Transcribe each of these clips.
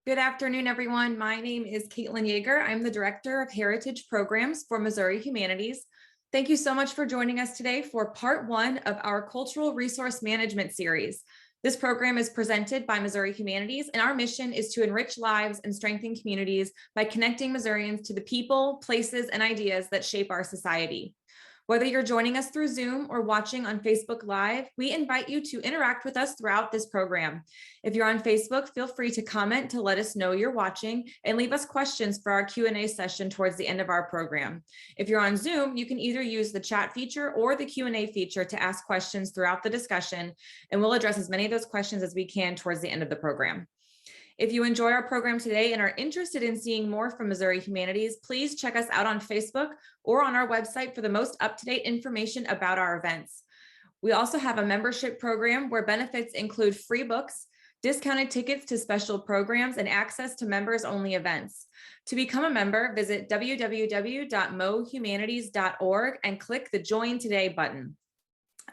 Good afternoon, everyone. My name is Caitlin Yeager. I'm the Director of Heritage Programs for Missouri Humanities. Thank you so much for joining us today for part one of our Cultural Resource Management series. This program is presented by Missouri Humanities, and our mission is to enrich lives and strengthen communities by connecting Missourians to the people, places, and ideas that shape our society. Whether you're joining us through Zoom or watching on Facebook Live, we invite you to interact with us throughout this program. If you're on Facebook, feel free to comment to let us know you're watching and leave us questions for our Q&A session towards the end of our program. If you're on Zoom, you can either use the chat feature or the Q&A feature to ask questions throughout the discussion, and we'll address as many of those questions as we can towards the end of the program. If you enjoy our program today and are interested in seeing more from Missouri Humanities, please check us out on Facebook or on our website for the most up-to-date information about our events. We also have a membership program where benefits include free books, discounted tickets to special programs, and access to members-only events. To become a member, visit www.mohumanities.org and click the Join Today button.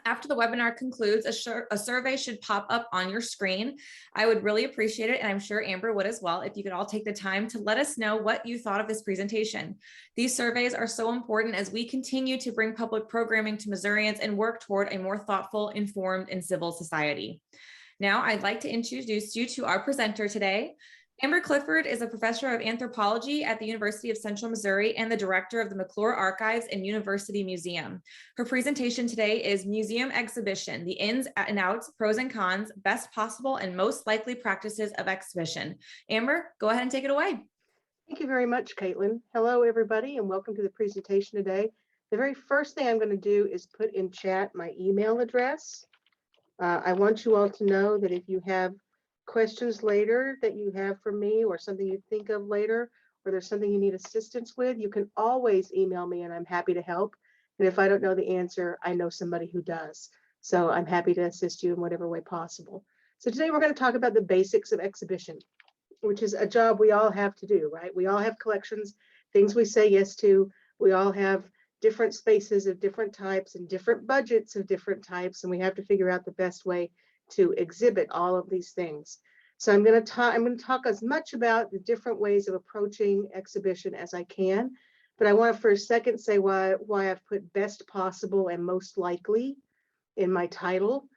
After the webinar concludes, a survey should pop up on your screen. I would really appreciate it, and I'm sure Amber would as well, if you could all take the time to let us know what you thought of this presentation. These surveys are so important as we continue to bring public programming to Missourians and work toward a more thoughtful, informed, and civil society. Now, I'd like to introduce you to our presenter today. Amber Clifford is a professor of anthropology at the University of Central Missouri and the director of the McClure Archives and University Museum. Her presentation today is Museum Exhibition, the ins and outs, pros and cons, best possible and most likely practices of exhibition. Amber, go ahead and take it away. Thank you very much, Caitlin. Hello, everybody, and welcome to the presentation today. The very first thing I'm going to do is put in chat my email address. I want you all to know that if you have questions later that you have for me or something you think of later, or there's something you need assistance with, you can always email me and I'm happy to help. And if I don't know the answer, I know somebody who does. So I'm happy to assist you in whatever way possible. So today we're going to talk about the basics of exhibition, which is a job we all have to do, right? We all have collections, things we say yes to. We all have different spaces of different types and different budgets of different types, and we have to figure out the best way to exhibit all of these things. So I'm going to talk as much about the different ways of approaching exhibition as I can, but I want to for a second say why I've put best possible and most likely in my title.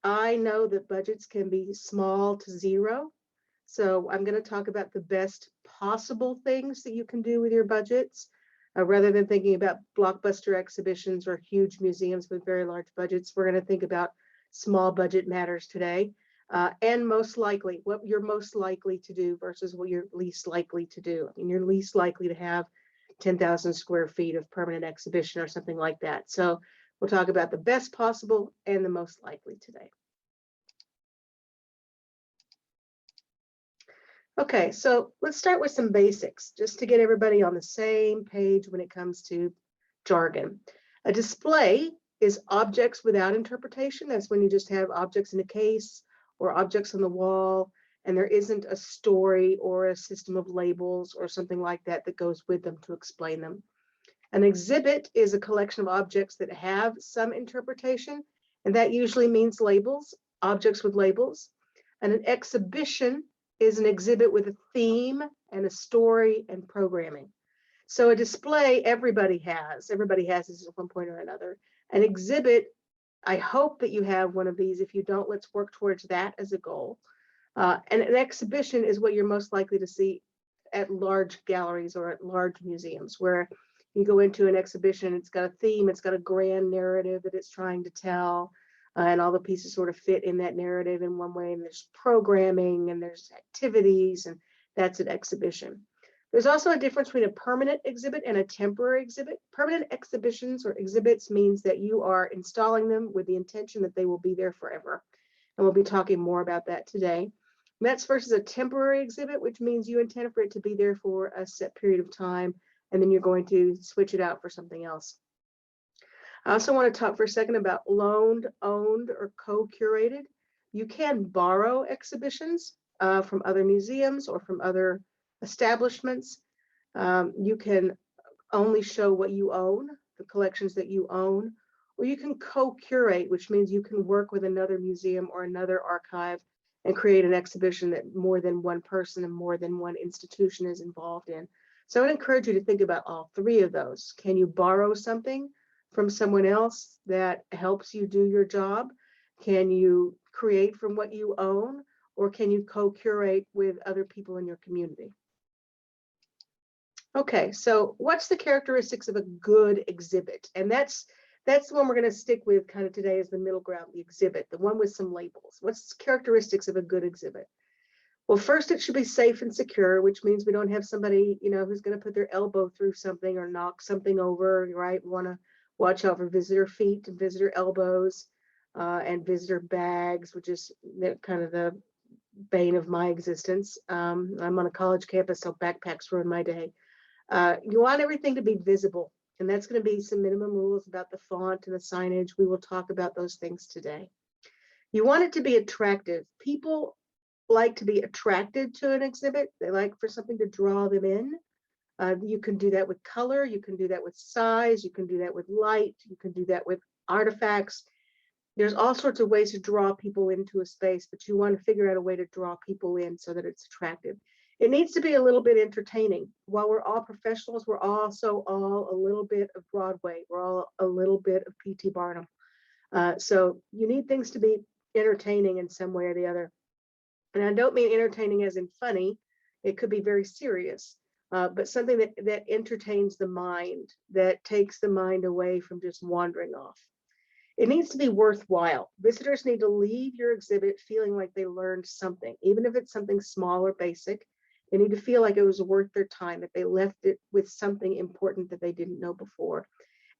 I know that budgets can be small to zero, so I'm going to talk about the best possible things that you can do with your budgets, rather than thinking about blockbuster exhibitions or huge museums with very large budgets. We're going to think about small budget matters today, and most likely, what you're most likely to do versus what you're least likely to do. I mean, you're least likely to have 10,000 square feet of permanent exhibition or something like that. So we'll talk about the best possible and the most likely today. Okay, so let's start with some basics, just to get everybody on the same page when it comes to jargon. A display is objects without interpretation. That's when you just have objects in a case or objects on the wall, and there isn't a story or a system of labels or something like that that goes with them to explain them. An exhibit is a collection of objects that have some interpretation, and that usually means labels, objects with labels. And an exhibition is an exhibit with a theme and a story and programming. So a display, everybody has this at one point or another. An exhibit, I hope that you have one of these. If you don't, let's work towards that as a goal. And an exhibition is what you're most likely to see at large galleries or at large museums, where you go into an exhibition, it's got a theme, it's got a grand narrative that it's trying to tell, and all the pieces sort of fit in that narrative in one way, and there's programming and there's activities, and that's an exhibition. There's also a difference between a permanent exhibit and a temporary exhibit. Permanent exhibitions or exhibits means that you are installing them with the intention that they will be there forever. And we'll be talking more about that today. And that's versus a temporary exhibit, which means you intend for it to be there for a set period of time, and then you're going to switch it out for something else. I also want to talk for a second about loaned, owned, or co-curated. You can borrow exhibitions from other museums or from other establishments. You can only show what you own, the collections that you own, or you can co-curate, which means you can work with another museum or another archive and create an exhibition that more than one person and more than one institution is involved in. So I would encourage you to think about all three of those. Can you borrow something from someone else that helps you do your job? Can you create from what you own, or can you co-curate with other people in your community? Okay, so what's the characteristics of a good exhibit? And that's the one we're going to stick with kind of today as the middle ground, the exhibit, the one with some labels. What's the characteristics of a good exhibit? Well, first, it should be safe and secure, which means we don't have somebody, who's going to put their elbow through something or knock something over, right? We want to watch out for visitor feet and visitor elbows and visitor bags, which is kind of the bane of my existence. I'm on a college campus, so backpacks ruin my day. You want everything to be visible, and that's going to be some minimum rules about the font and the signage. We will talk about those things today. You want it to be attractive. People like to be attracted to an exhibit. They like for something to draw them in. You can do that with color. You can do that with size. You can do that with light. You can do that with artifacts. There's all sorts of ways to draw people into a space, but you want to figure out a way to draw people in so that it's attractive. It needs to be a little bit entertaining. While we're all professionals, we're also all a little bit of Broadway. We're all a little bit of P.T. Barnum. So you need things to be entertaining in some way or the other. And I don't mean entertaining as in funny. It could be very serious, but something that entertains the mind, that takes the mind away from just wandering off. It needs to be worthwhile. Visitors need to leave your exhibit feeling like they learned something, even if it's something small or basic. They need to feel like it was worth their time, that they left it with something important that they didn't know before.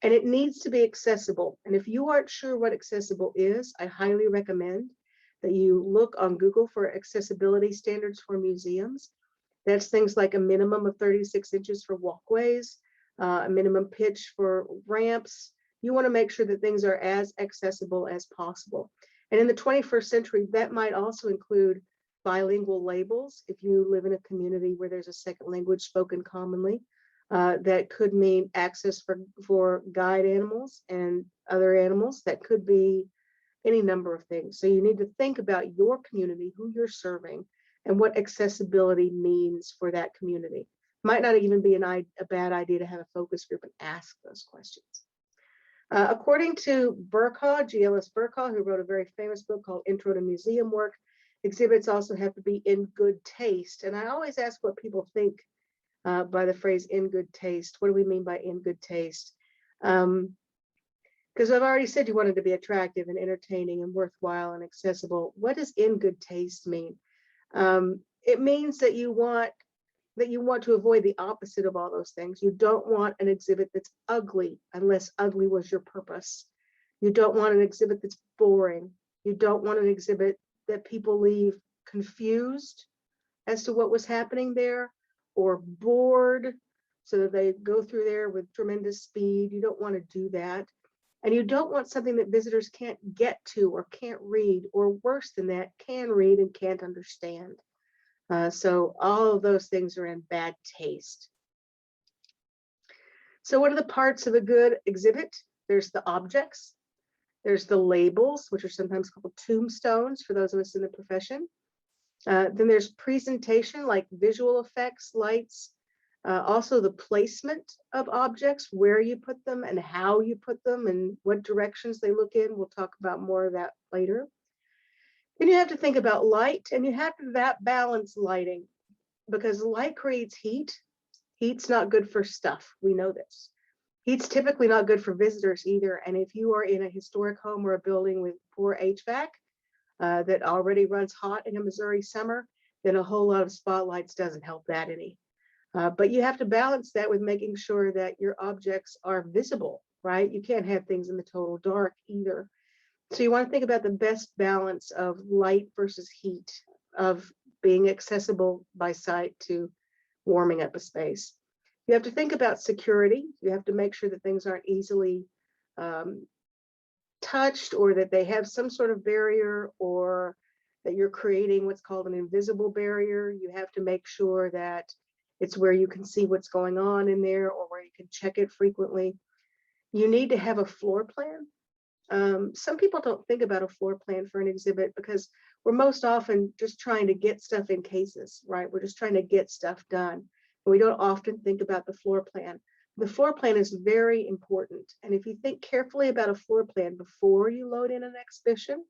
And it needs to be accessible. And if you aren't sure what accessible is, I highly recommend that you look on Google for accessibility standards for museums. That's things like a minimum of 36 inches for walkways, a minimum pitch for ramps. You want to make sure that things are as accessible as possible. And in the 21st century, that might also include bilingual labels. If you live in a community where there's a second language spoken commonly, that could mean access for guide animals and other animals. That could be any number of things. So you need to think about your community, who you're serving, and what accessibility means for that community. Might not even be a bad idea to have a focus group and ask those questions. According to Burkaw, G.L.S. Burkaw, who wrote a very famous book called Intro to Museum Work, exhibits also have to be in good taste. And I always ask what people think by the phrase in good taste. What do we mean by in good taste? Because I've already said you want it to be attractive and entertaining and worthwhile and accessible. What does in good taste mean? It means that you want to avoid the opposite of all those things. You don't want an exhibit that's ugly unless ugly was your purpose. You don't want an exhibit that's boring. You don't want an exhibit that people leave confused as to what was happening there or bored so that they go through there with tremendous speed. You don't want to do that. And you don't want something that visitors can't get to or can't read, or worse than that, can read and can't understand. So all of those things are in bad taste. So what are the parts of a good exhibit? There's the objects. There's the labels, which are sometimes called tombstones for those of us in the profession. Then there's presentation, like visual effects, lights. Also the placement of objects, where you put them and how you put them and what directions they look in. We'll talk about more of that later. Then you have to think about light, and you have to balance lighting, because light creates heat. Heat's not good for stuff. We know this. Heat's typically not good for visitors either. And if you are in a historic home or a building with poor HVAC that already runs hot in a Missouri summer, then a whole lot of spotlights doesn't help that any. But you have to balance that with making sure that your objects are visible, right? You can't have things in the total dark either. So you want to think about the best balance of light versus heat, of being accessible by sight to warming up a space. You have to think about security. You have to make sure that things aren't easily touched, or that they have some sort of barrier, or that you're creating what's called an invisible barrier. You have to make sure that it's where you can see what's going on in there, or where you can check it frequently. You need to have a floor plan. Some people don't think about a floor plan for an exhibit because we're most often just trying to get stuff in cases, right? We're just trying to get stuff done. And we don't often think about the floor plan. The floor plan is very important. And if you think carefully about a floor plan before you load in an exhibition,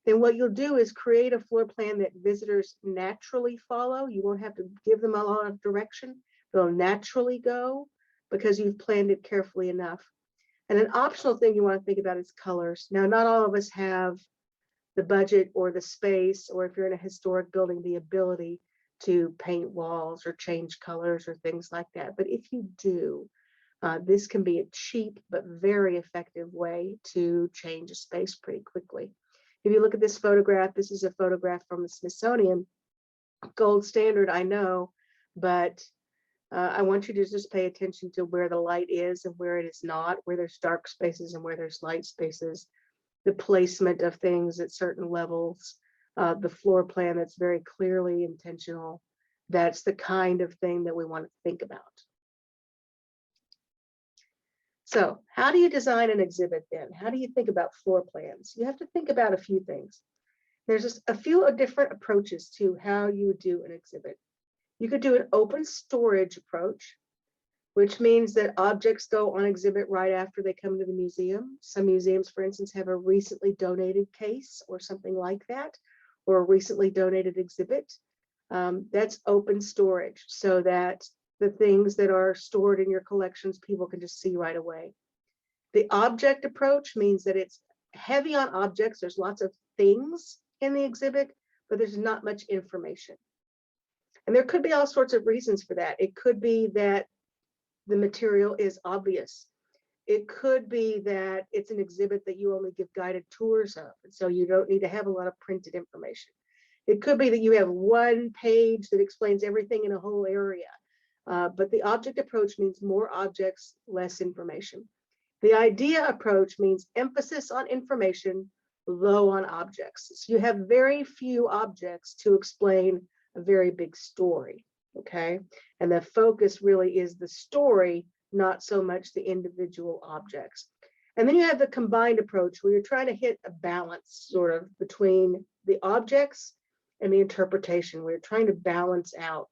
then what you'll do is create a floor plan that visitors naturally follow. You won't have to give them a lot of direction. They'll naturally go because you've planned it carefully enough. And an optional thing you want to think about is colors. Now, not all of us have the budget or the space, or if you're in a historic building, the ability to paint walls or change colors or things like that. But if you do, this can be a cheap but very effective way to change a space pretty quickly. If you look at this photograph, this is a photograph from the Smithsonian. Gold standard, I know, but I want you to just pay attention to where the light is and where it is not, where there's dark spaces and where there's light spaces, the placement of things at certain levels, the floor plan that's very clearly intentional. That's the kind of thing that we want to think about. So how do you design an exhibit then? How do you think about floor plans? You have to think about a few things. There's just a few different approaches to how you would do an exhibit. You could do an open storage approach, which means that objects go on exhibit right after they come to the museum. Some museums, for instance, have a recently donated case or something like that, or a recently donated exhibit. That's open storage, so that the things that are stored in your collections, people can just see right away. The object approach means that it's heavy on objects. There's lots of things in the exhibit, but there's not much information. And there could be all sorts of reasons for that. It could be that the material is obvious. It could be that it's an exhibit that you only give guided tours of, and so you don't need to have a lot of printed information. It could be that you have one page that explains everything in a whole area. But the object approach means more objects, less information. The idea approach means emphasis on information, low on objects. So you have very few objects to explain a very big story, okay? And the focus really is the story, not so much the individual objects. And then you have the combined approach where you're trying to hit a balance sort of between the objects and the interpretation. We're trying to balance out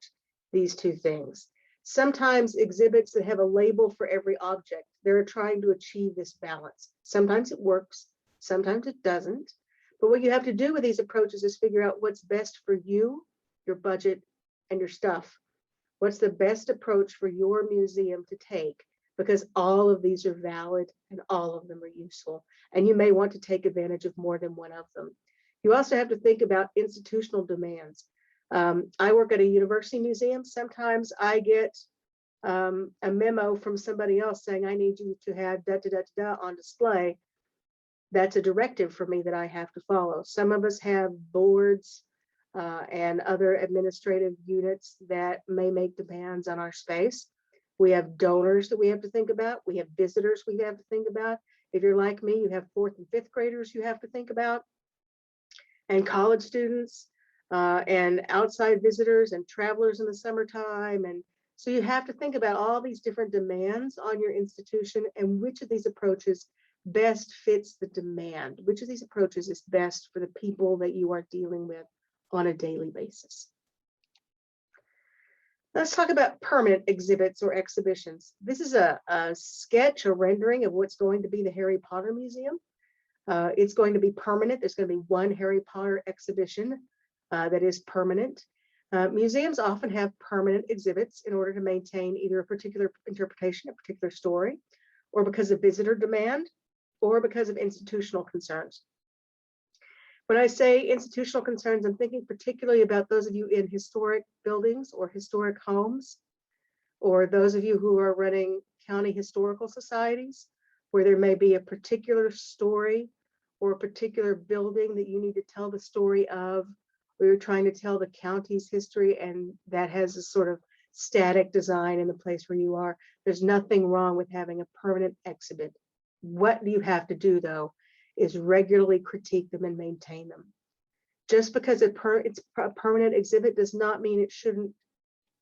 these two things. Sometimes exhibits that have a label for every object, they're trying to achieve this balance. Sometimes it works, sometimes it doesn't. But what you have to do with these approaches is figure out what's best for you, your budget, and your stuff. What's the best approach for your museum to take? Because all of these are valid and all of them are useful. And you may want to take advantage of more than one of them. You also have to think about institutional demands. I work at a university museum. Sometimes I get a memo from somebody else saying, I need you to have da da da da on display. That's a directive for me that I have to follow. Some of us have boards and other administrative units that may make demands on our space. We have donors that we have to think about. We have visitors we have to think about. If you're like me, you have 4th and 5th graders you have to think about, and college students. And outside visitors and travelers in the summertime. And so you have to think about all these different demands on your institution and which of these approaches best fits the demand, which of these approaches is best for the people that you are dealing with on a daily basis. Let's talk about permanent exhibits or exhibitions. This is a sketch or rendering of what's going to be the Harry Potter Museum. It's going to be permanent. There's going to be one Harry Potter exhibition that is permanent. Museums often have permanent exhibits in order to maintain either a particular interpretation, a particular story, or because of visitor demand, or because of institutional concerns. When I say institutional concerns, I'm thinking particularly about those of you in historic buildings or historic homes, or those of you who are running county historical societies, where there may be a particular story or a particular building that you need to tell the story of. We were trying to tell the county's history, and that has a sort of static design in the place where you are. There's nothing wrong with having a permanent exhibit. What you have to do, though, is regularly critique them and maintain them. Just because it's a permanent exhibit does not mean it shouldn't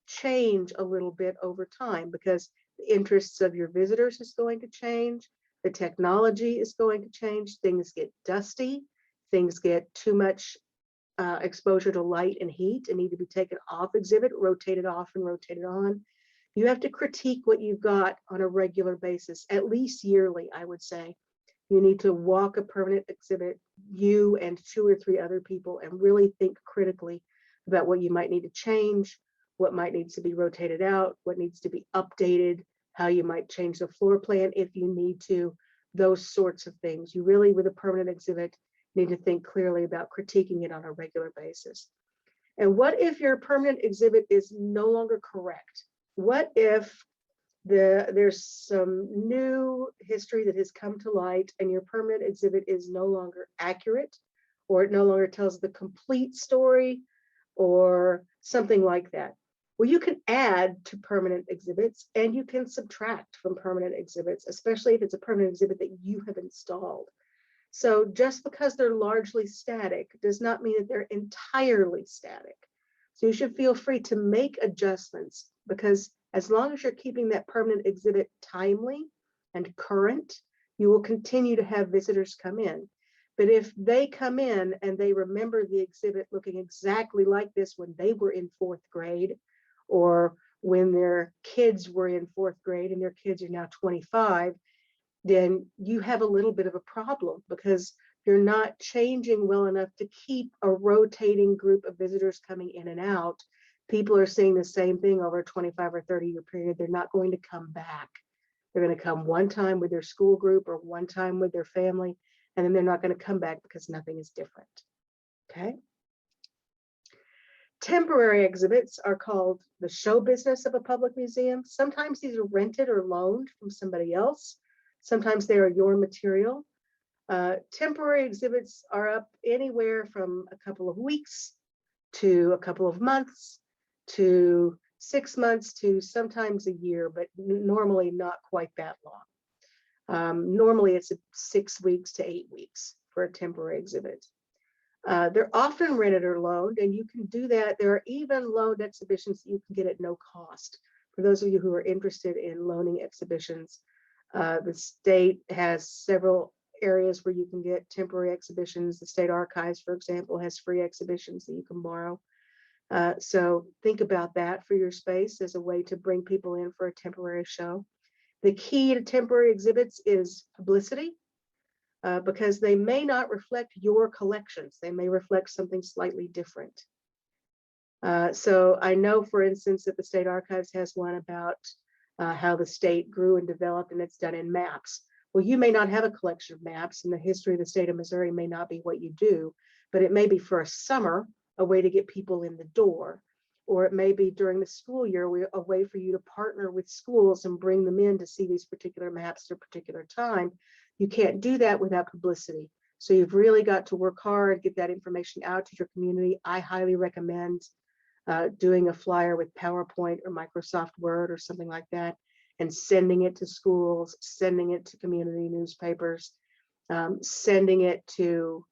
change a little bit over time, because the interests of your visitors is going to change. The technology is going to change. Things get dusty. Things get too much exposure to light and heat and need to be taken off exhibit, rotated off and rotated on. You have to critique what you've got on a regular basis, at least yearly, I would say. You need to walk a permanent exhibit, you and 2 or 3 other people, and really think critically about what you might need to change, what might need to be rotated out, what needs to be updated, how you might change the floor plan if you need to, those sorts of things. You really, with a permanent exhibit, need to think clearly about critiquing it on a regular basis. And what if your permanent exhibit is no longer correct? What if there's some new history that has come to light and your permanent exhibit is no longer accurate, or it no longer tells the complete story, or something like that? Well, you can add to permanent exhibits and you can subtract from permanent exhibits, especially if it's a permanent exhibit that you have installed. So just because they're largely static does not mean that they're entirely static. So you should feel free to make adjustments, because as long as you're keeping that permanent exhibit timely and current, you will continue to have visitors come in. But if they come in and they remember the exhibit looking exactly like this when they were in 4th grade, or when their kids were in 4th grade and their kids are now 25, then you have a little bit of a problem, because you're not changing well enough to keep a rotating group of visitors coming in and out. People are seeing the same thing over a 25 or 30-year period. They're not going to come back. They're going to come one time with their school group or one time with their family, and then they're not going to come back because nothing is different. Okay. Temporary exhibits are called the show business of a public museum. Sometimes these are rented or loaned from somebody else. Sometimes they are your material. Temporary exhibits are up anywhere from a couple of weeks to a couple of months to 6 months to sometimes a year, but normally not quite that long. Normally it's 6 weeks to 8 weeks for a temporary exhibit. They're often rented or loaned, and you can do that. There are even loaned exhibitions that you can get at no cost. For those of you who are interested in loaning exhibitions, the state has several areas where you can get temporary exhibitions. The State Archives, for example, has free exhibitions that you can borrow. So think about that for your space as a way to bring people in for a temporary show. The key to temporary exhibits is publicity, because they may not reflect your collections. They may reflect something slightly different. So I know, for instance, that the State Archives has one about how the state grew and developed, and it's done in maps. Well, you may not have a collection of maps, and the history of the state of Missouri may not be what you do, but it may be for a summer, a way to get people in the door, or it may be during the school year, a way for you to partner with schools and bring them in to see these particular maps at a particular time. You can't do that without publicity. So you've really got to work hard, get that information out to your community. I highly recommend doing a flyer with PowerPoint or Microsoft Word or something like that, and sending it to schools, sending it to community newspapers, sending it to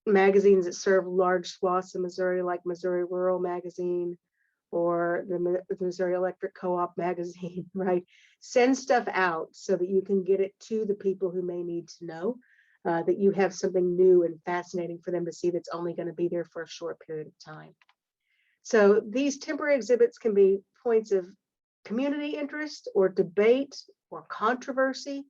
magazines that serve large swaths of Missouri, like Missouri Rural Magazine or the Missouri Electric Co-op magazine, right? Send stuff out so that you can get it to the people who may need to know that you have something new and fascinating for them to see that's only going to be there for a short period of time. So these temporary exhibits can be points of community interest or debate or controversy.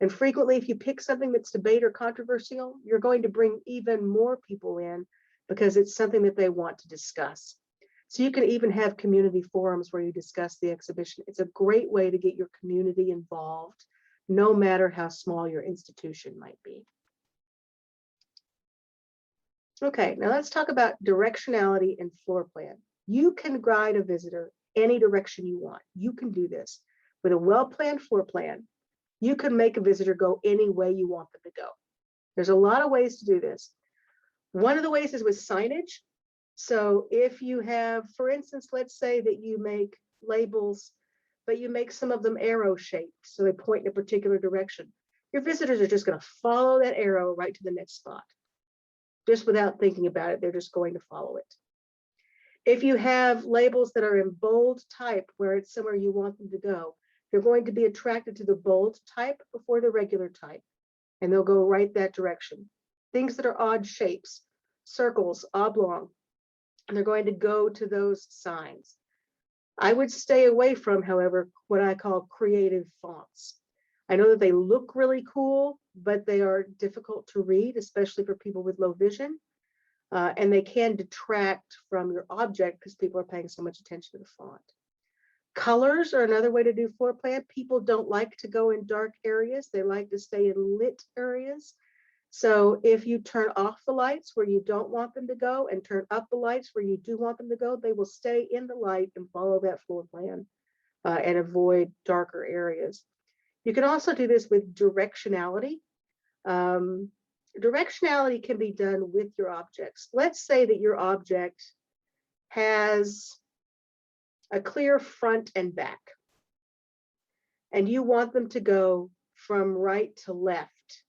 And frequently, if you pick something that's debate or controversial, you're going to bring even more people in because it's something that they want to discuss. So you can even have community forums where you discuss the exhibition. It's a great way to get your community involved, no matter how small your institution might be. Okay, now let's talk about directionality and floor plan. You can guide a visitor any direction you want. You can do this. With a well-planned floor plan, you can make a visitor go any way you want them to go. There's a lot of ways to do this. One of the ways is with signage. So if you have, for instance, let's say that you make labels, but you make some of them arrow shaped, so they point in a particular direction. Your visitors are just going to follow that arrow right to the next spot. Just without thinking about it, they're just going to follow it. If you have labels that are in bold type, where it's somewhere you want them to go, they're going to be attracted to the bold type before the regular type, and they'll go right that direction. Things that are odd shapes. circles, oblong, and they're going to go to those signs. I would stay away from, however, what I call creative fonts. I know that they look really cool, but they are difficult to read, especially for people with low vision. And they can detract from your object because people are paying so much attention to the font. Colors are another way to do floor plan. People don't like to go in dark areas. They like to stay in lit areas. So if you turn off the lights where you don't want them to go and turn up the lights where you do want them to go, they will stay in the light and follow that floor plan and avoid darker areas. You can also do this with directionality. Directionality can be done with your objects. Let's say that your object has a clear front and back, and you want them to go from right to left,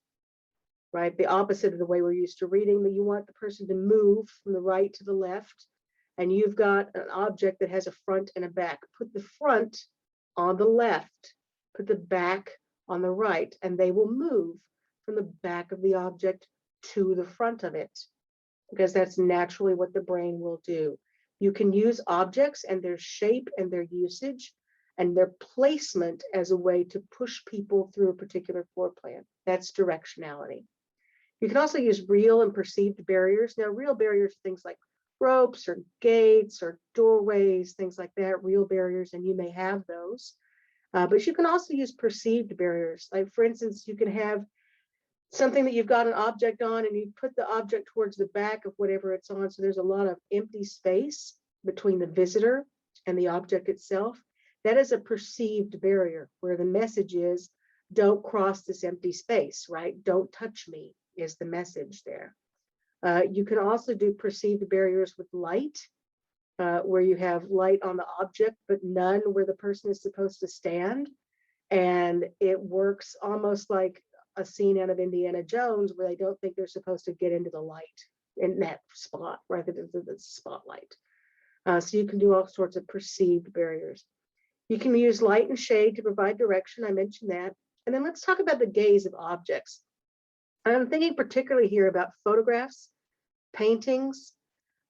right? The opposite of the way we're used to reading, that you want the person to move from the right to the left, and you've got an object that has a front and a back. Put the front on the left, put the back on the right, and they will move from the back of the object to the front of it, because that's naturally what the brain will do. You can use objects and their shape and their usage and their placement as a way to push people through a particular floor plan. That's directionality. You can also use real and perceived barriers. Now, real barriers, things like ropes or gates or doorways, things like that, real barriers, and you may have those. But you can also use perceived barriers. Like, for instance, you can have something that you've got an object on and you put the object towards the back of whatever it's on. So there's a lot of empty space between the visitor and the object itself. That is a perceived barrier where the message is, don't cross this empty space, right? Don't touch me is the message there. You can also do perceived barriers with light, where you have light on the object, but none where the person is supposed to stand. And it works almost like a scene out of Indiana Jones where they don't think they're supposed to get into the light in that spot, right? The spotlight. So you can do all sorts of perceived barriers. You can use light and shade to provide direction. I mentioned that. And then let's talk about the gaze of objects. I'm thinking particularly here about photographs, paintings,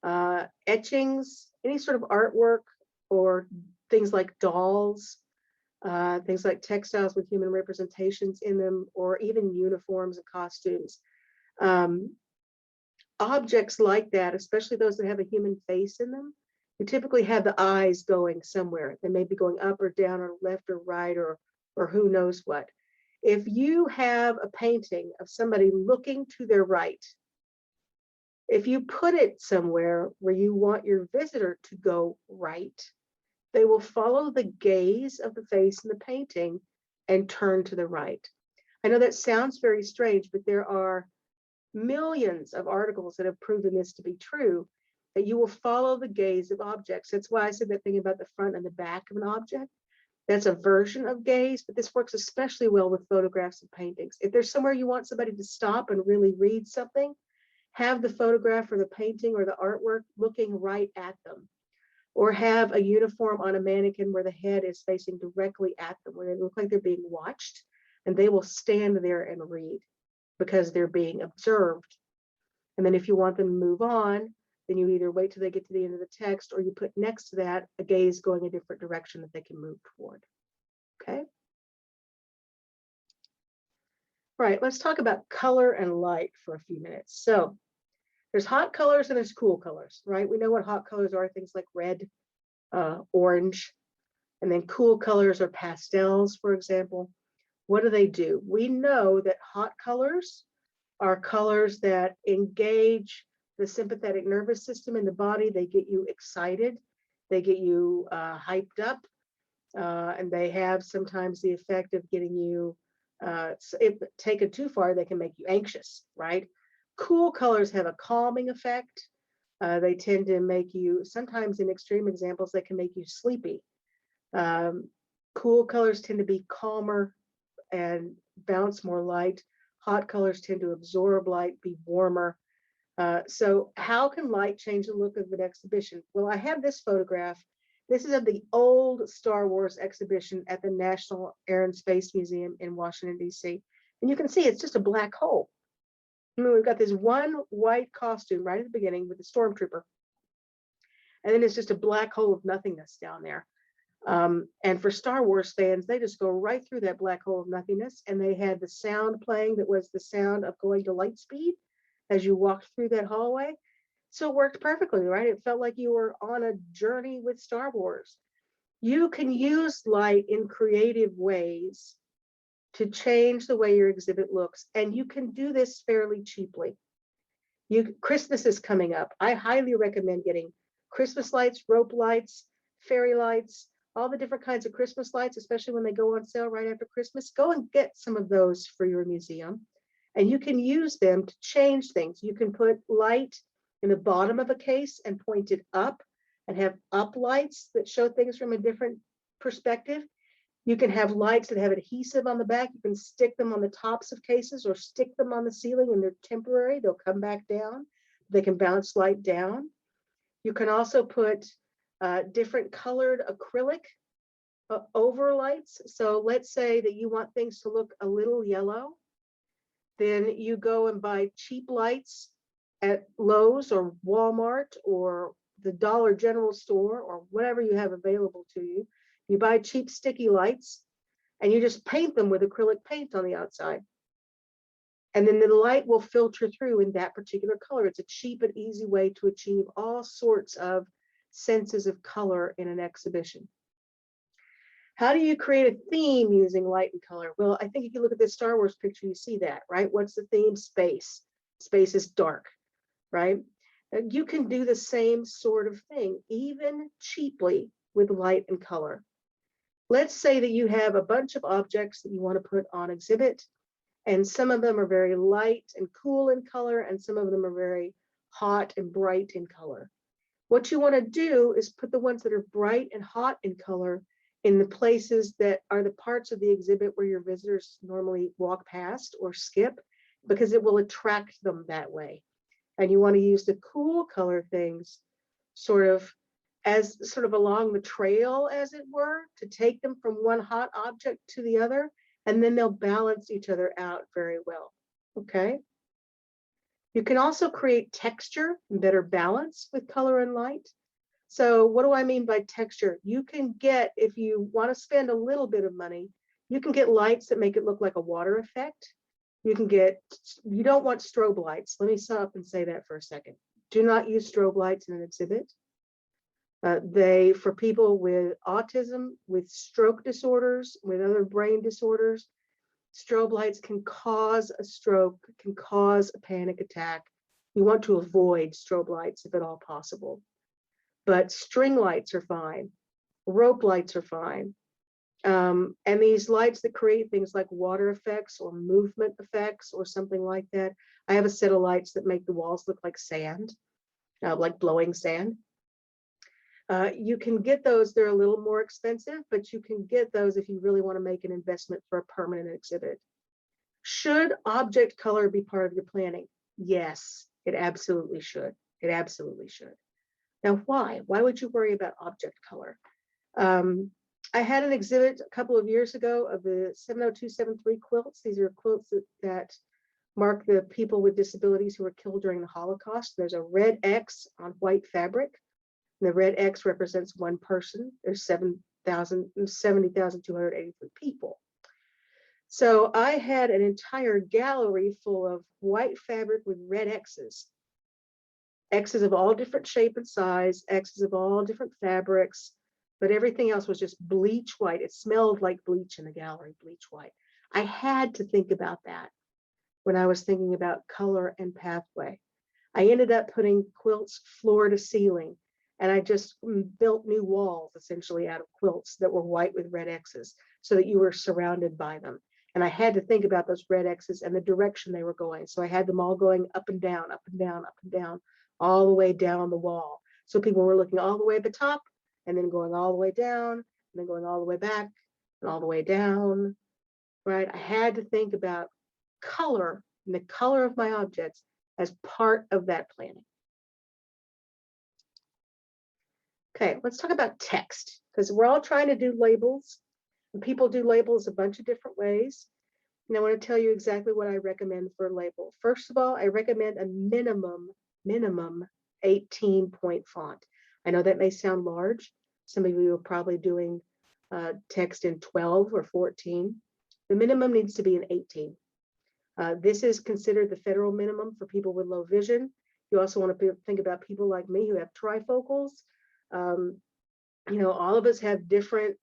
etchings, any sort of artwork, or things like dolls, things like textiles with human representations in them, or even uniforms and costumes. Objects like that, especially those that have a human face in them, you typically have the eyes going somewhere. They may be going up or down or left or right or who knows what. If you have a painting of somebody looking to their right, if you put it somewhere where you want your visitor to go right, they will follow the gaze of the face in the painting and turn to the right. I know that sounds very strange, but there are millions of articles that have proven this to be true, that you will follow the gaze of objects. That's why I said that thing about the front and the back of an object. That's a version of gaze, but this works especially well with photographs and paintings. If there's somewhere you want somebody to stop and really read something, have the photograph or the painting or the artwork looking right at them. Or have a uniform on a mannequin where the head is facing directly at them, where they look like they're being watched, and they will stand there and read because they're being observed. And then if you want them to move on, then you either wait till they get to the end of the text, or you put next to that a gaze going a different direction that they can move toward. Okay. Right, let's talk about color and light for a few minutes. So there's hot colors and there's cool colors, right? We know what hot colors are, things like red, orange, and then cool colors are pastels, for example. What do? We know that hot colors are colors that engage the sympathetic nervous system in the body. They get you excited, they get you hyped up, and they have sometimes the effect of getting you, if taken too far, they can make you anxious, right? Cool colors have a calming effect. They tend to make you, sometimes in extreme examples, they can make you sleepy. Cool colors tend to be calmer and bounce more light. Hot colors tend to absorb light, be warmer. So how can light change the look of an exhibition? Well, I have this photograph. This is of the old Star Wars exhibition at the National Air and Space Museum in Washington, D.C. And you can see it's just a black hole. We've got this one white costume right at the beginning with the stormtrooper. And then it's just a black hole of nothingness down there. And for Star Wars fans, they just go right through that black hole of nothingness. And they had the sound playing that was the sound of going to light speed as you walked through that hallway. So it worked perfectly, right? It felt like you were on a journey with Star Wars. You can use light in creative ways to change the way your exhibit looks. And you can do this fairly cheaply. Christmas is coming up. I highly recommend getting Christmas lights, rope lights, fairy lights, all the different kinds of Christmas lights, especially when they go on sale right after Christmas. Go and get some of those for your museum. And you can use them to change things. You can put light in the bottom of a case and point it up and have up lights that show things from a different perspective. You can have lights that have adhesive on the back. You can stick them on the tops of cases or stick them on the ceiling, and they're temporary. They'll come back down. They can bounce light down. You can also put different colored acrylic over lights. So let's say that you want things to look a little yellow. Then you go and buy cheap lights at Lowe's or Walmart or the Dollar General store or whatever you have available to you. You buy cheap sticky lights and you just paint them with acrylic paint on the outside. And then the light will filter through in that particular color. It's a cheap and easy way to achieve all sorts of senses of color in an exhibition. How do you create a theme using light and color? Well, I think if you look at this Star Wars picture, you see that, right? What's the theme? Space. Space is dark, right? You can do the same sort of thing, even cheaply with light and color. Let's say that you have a bunch of objects that you want to put on exhibit, and some of them are very light and cool in color, and some of them are very hot and bright in color. What you want to do is put the ones that are bright and hot in color in the places that are the parts of the exhibit where your visitors normally walk past or skip, because it will attract them that way. And you want to use the cool color things sort of along the trail, as it were, to take them from one hot object to the other, and then they'll balance each other out very well. Okay. You can also create texture and better balance with color and light. So what do I mean by texture? You can get, if you want to spend a little bit of money, you can get lights that make it look like a water effect. You don't want strobe lights. Let me stop and say that for a second. Do not use strobe lights in an exhibit. For people with autism, with stroke disorders, with other brain disorders, strobe lights can cause a stroke, can cause a panic attack. You want to avoid strobe lights if at all possible. But string lights are fine. Rope lights are fine. And these lights that create things like water effects or movement effects or something like that. I have a set of lights that make the walls look like sand, like blowing sand. You can get those. They're a little more expensive, but you can get those if you really want to make an investment for a permanent exhibit. Should object color be part of your planning? Yes, it absolutely should. It absolutely should. Now, why? Why would you worry about object color? I had an exhibit a couple of years ago of the 70273 quilts. These are quilts that mark the people with disabilities who were killed during the Holocaust. There's a red X on white fabric. And the red X represents one person. There's 70,283 people. So I had an entire gallery full of white fabric with red X's. X's of all different shape and size, X's of all different fabrics, but everything else was just bleach white. It smelled like bleach in the gallery, bleach white. I had to think about that when I was thinking about color and pathway. I ended up putting quilts floor to ceiling, and I just built new walls essentially out of quilts that were white with red X's so that you were surrounded by them. And I had to think about those red X's and the direction they were going. So I had them all going up and down, up and down, up and down, all the way down the wall. So people were looking all the way at the top and then going all the way down and then going all the way back and all the way down, right? I had to think about color and the color of my objects as part of that planning. Okay, let's talk about text, because we're all trying to do labels, and people do labels a bunch of different ways. And I want to tell you exactly what I recommend for a label. First of all, I recommend a minimum 18-point font. I know that may sound large. Some of you are probably doing text in 12 or 14. The minimum needs to be an 18. This is considered the federal minimum for people with low vision. You also want to think about people like me who have trifocals. All of us have different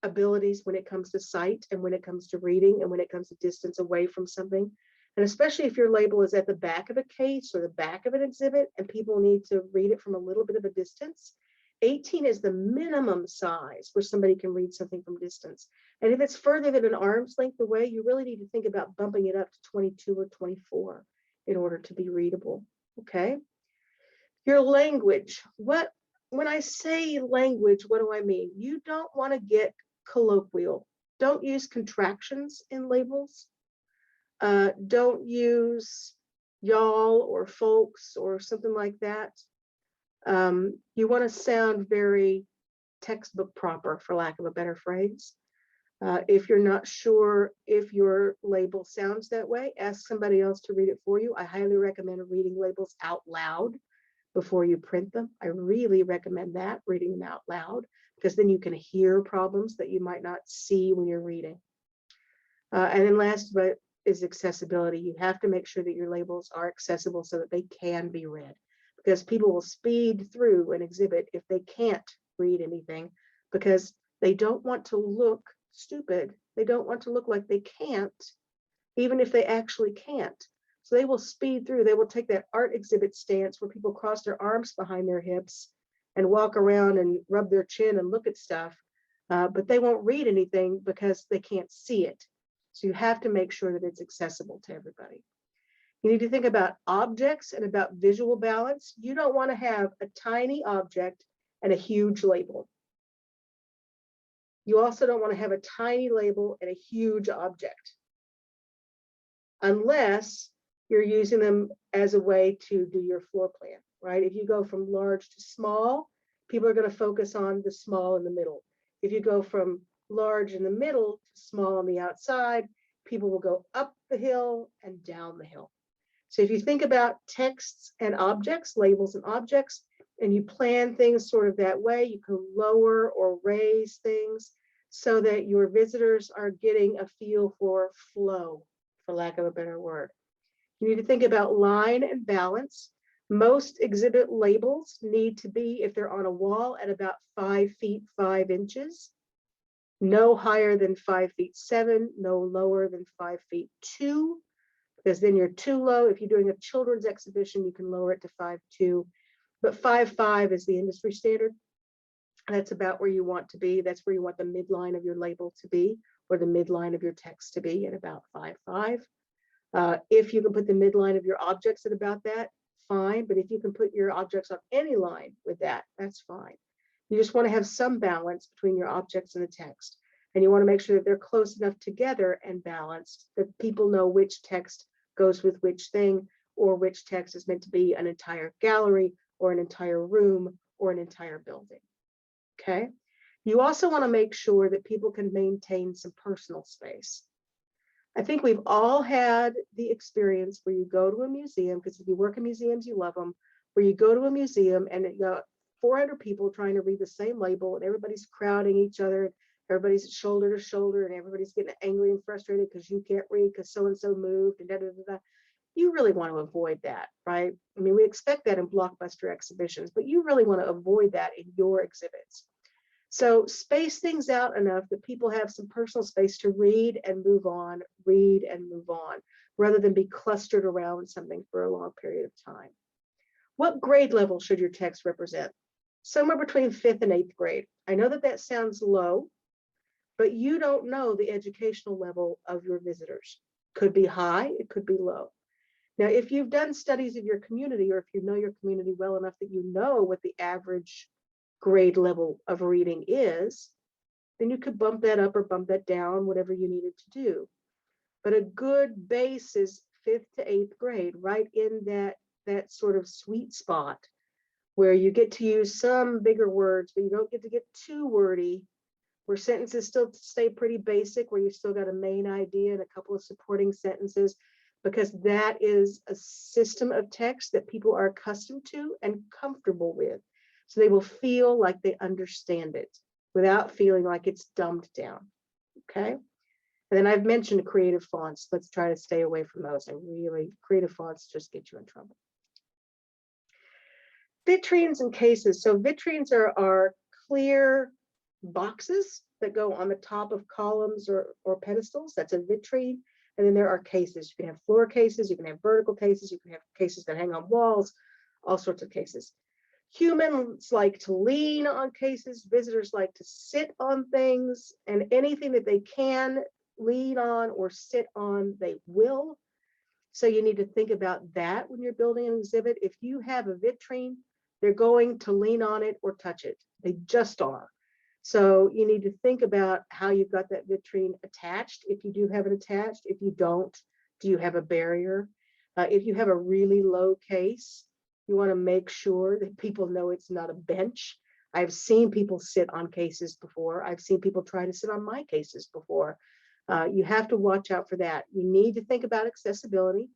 abilities when it comes to sight and when it comes to reading and when it comes to distance away from something. And especially if your label is at the back of a case or the back of an exhibit and people need to read it from a little bit of a distance, 18 is the minimum size where somebody can read something from distance. And if it's further than an arm's length away, you really need to think about bumping it up to 22 or 24 in order to be readable. Okay. Your language. When I say language, what do I mean? You don't want to get colloquial. Don't use contractions in labels. Don't use y'all or folks or something like that. You want to sound very textbook proper, for lack of a better phrase. If you're not sure if your label sounds that way, ask somebody else to read it for you. I highly recommend reading labels out loud before you print them. I really recommend that, reading them out loud, because then you can hear problems that you might not see when you're reading. And then last but is accessibility. You have to make sure that your labels are accessible so that they can be read, because people will speed through an exhibit if they can't read anything, because they don't want to look stupid. They don't want to look like they can't, even if they actually can't. So they will speed through. They will take that art exhibit stance where people cross their arms behind their hips and walk around and rub their chin and look at stuff, but they won't read anything because they can't see it. So you have to make sure that it's accessible to everybody. You need to think about objects and about visual balance. You don't want to have a tiny object and a huge label. You also don't want to have a tiny label and a huge object, unless you're using them as a way to do your floor plan, right? If you go from large to small, people are going to focus on the small in the middle. If you go from large in the middle to small on the outside, people will go up the hill and down the hill. So if you think about texts and objects, labels and objects, and you plan things sort of that way, you can lower or raise things so that your visitors are getting a feel for flow, for lack of a better word. You need to think about line and balance. Most exhibit labels need to be, if they're on a wall, at about 5 feet 5 inches, no higher than 5 feet 7, no lower than 5 feet 2, because then you're too low. If you're doing a children's exhibition, you can lower it to 5'2", but 5'5" is the industry standard. That's about where you want to be. That's where you want the midline of your label to be, or the midline of your text to be, at about 5'5". If you can put the midline of your objects at about that, fine. But if you can put your objects on any line with that, that's fine. You just want to have some balance between your objects and the text. And you want to make sure that they're close enough together and balanced that people know which text goes with which thing, or which text is meant to be an entire gallery or an entire room or an entire building. Okay. You also want to make sure that people can maintain some personal space. I think we've all had the experience where you go to a museum, because if you work in museums, you love them, where you go to a museum and you got 400 people trying to read the same label, and everybody's crowding each other, everybody's shoulder to shoulder, and everybody's getting angry and frustrated because you can't read because so-and-so moved, and da-da-da-da. You really want to avoid that, right? I mean, we expect that in blockbuster exhibitions, but you really want to avoid that in your exhibits. So space things out enough that people have some personal space to read and move on, rather than be clustered around something for a long period of time. What grade level should your text represent? Somewhere between 5th and 8th grade. I know that that sounds low, but you don't know the educational level of your visitors. Could be high, it could be low. Now, if you've done studies of your community, or if you know your community well enough that you know what the average grade level of reading is, then you could bump that up or bump that down, whatever you needed to do. But a good base is 5th to 8th grade, right in that sort of sweet spot where you get to use some bigger words, but you don't get to get too wordy, where sentences still stay pretty basic, where you still got a main idea and a couple of supporting sentences, because that is a system of text that people are accustomed to and comfortable with. So they will feel like they understand it without feeling like it's dumbed down. Okay. And then I've mentioned creative fonts. Let's try to stay away from those. Creative fonts just get you in trouble. Vitrines and cases. So vitrines are clear boxes that go on the top of columns or pedestals. That's a vitrine. And then there are cases. You can have floor cases, you can have vertical cases, you can have cases that hang on walls, all sorts of cases. Humans like to lean on cases, visitors like to sit on things, and anything that they can lean on or sit on, they will. So you need to think about that when you're building an exhibit. If you have a vitrine, they're going to lean on it or touch it. They just are. So you need to think about how you've got that vitrine attached. If you do have it attached, if you don't, do you have a barrier? If you have a really low case, you want to make sure that people know it's not a bench. I've seen people sit on cases before. I've seen people try to sit on my cases before. You have to watch out for that. You need to think about accessibility.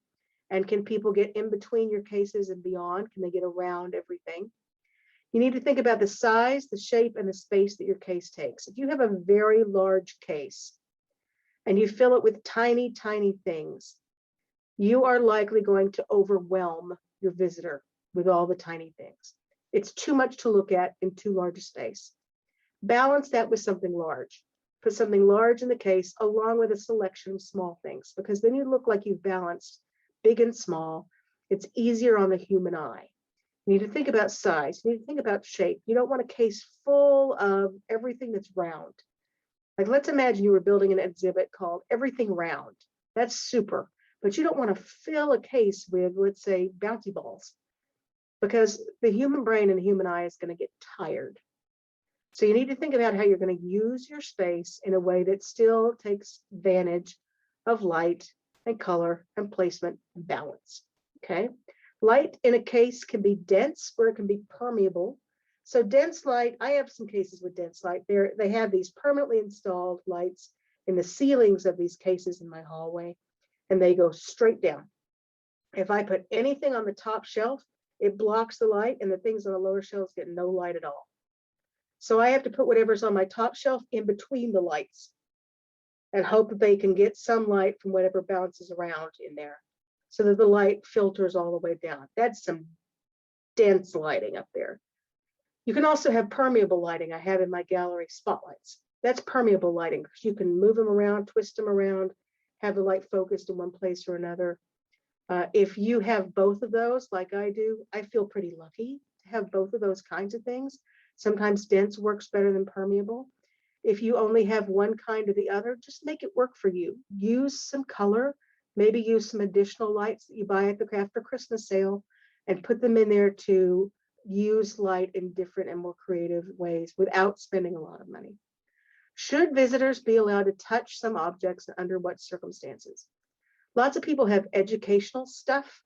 And can people get in between your cases and beyond? Can they get around everything? You need to think about the size, the shape, and the space that your case takes. If you have a very large case and you fill it with tiny, tiny things, you are likely going to overwhelm your visitor with all the tiny things. It's too much to look at in too large a space. Balance that with something large. Put something large in the case along with a selection of small things, because then you look like you've balanced big and small. It's easier on the human eye. You need to think about size. You need to think about shape. You don't want a case full of everything that's round. Like, let's imagine you were building an exhibit called Everything Round. That's super. But you don't want to fill a case with, let's say, bouncy balls, because the human brain and the human eye is going to get tired. So you need to think about how you're going to use your space in a way that still takes advantage of light and color and placement and balance. Okay. Light in a case can be dense or it can be permeable. So dense light, I have some cases with dense light. They have these permanently installed lights in the ceilings of these cases in my hallway, and they go straight down. If I put anything on the top shelf, it blocks the light, and the things on the lower shelves get no light at all. So I have to put whatever's on my top shelf in between the lights and hope that they can get some light from whatever bounces around in there, so that the light filters all the way down. That's some dense lighting up there. You can also have permeable lighting. I have in my gallery spotlights. That's permeable lighting, because you can move them around, twist them around, have the light focused in one place or another. If you have both of those, like I do, I feel pretty lucky to have both of those kinds of things. Sometimes dense works better than permeable. If you only have one kind or the other, just make it work for you. Use some color. Maybe use some additional lights that you buy at the after Christmas sale and put them in there to use light in different and more creative ways without spending a lot of money. Should visitors be allowed to touch some objects and under what circumstances? Lots of people have educational stuff.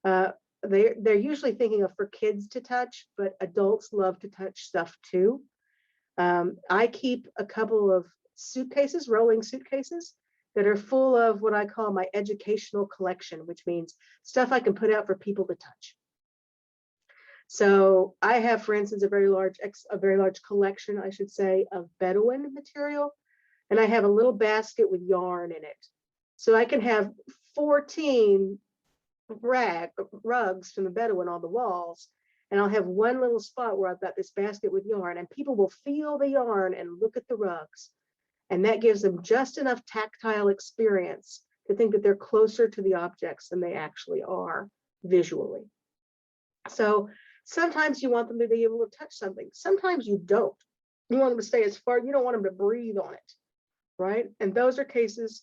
They're usually thinking of for kids to touch, but adults love to touch stuff too. I keep a couple of suitcases, rolling suitcases, that are full of what I call my educational collection, which means stuff I can put out for people to touch. So I have, for instance, a very large collection, I should say, of Bedouin material, and I have a little basket with yarn in it. So I can have 14 rugs from the Bedouin on the walls, and I'll have one little spot where I've got this basket with yarn, and people will feel the yarn and look at the rugs. And that gives them just enough tactile experience to think that they're closer to the objects than they actually are visually. So sometimes you want them to be able to touch something. Sometimes you don't. You want them to stay as far, you don't want them to breathe on it, right? And those are cases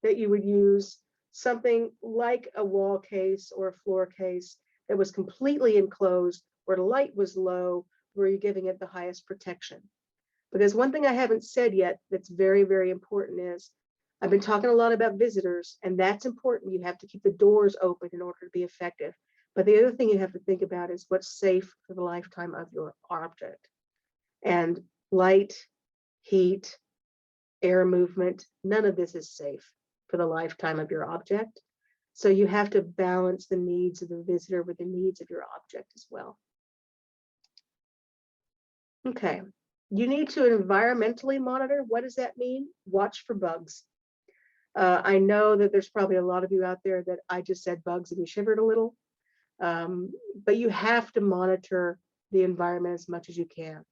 that you would use something like a wall case or a floor case that was completely enclosed, where the light was low, where you're giving it the highest protection. Because one thing I haven't said yet that's very, very important is, I've been talking a lot about visitors, and that's important. You have to keep the doors open in order to be effective. But the other thing you have to think about is what's safe for the lifetime of your object. And light, heat, air movement. None of this is safe for the lifetime of your object. So you have to balance the needs of the visitor with the needs of your object as well. Okay, you need to environmentally monitor. What does that mean? Watch for bugs. I know that there's probably a lot of you out there that I just said bugs and you shivered a little, but you have to monitor the environment as much as you can.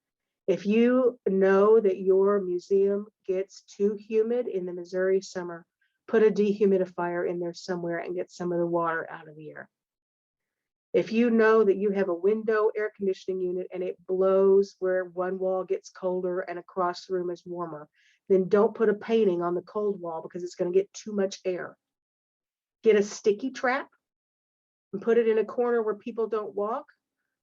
If you know that your museum gets too humid in the Missouri summer, put a dehumidifier in there somewhere and get some of the water out of the air. If you know that you have a window air conditioning unit and it blows where one wall gets colder and across the room is warmer, then don't put a painting on the cold wall because it's going to get too much air. Get a sticky trap and put it in a corner where people don't walk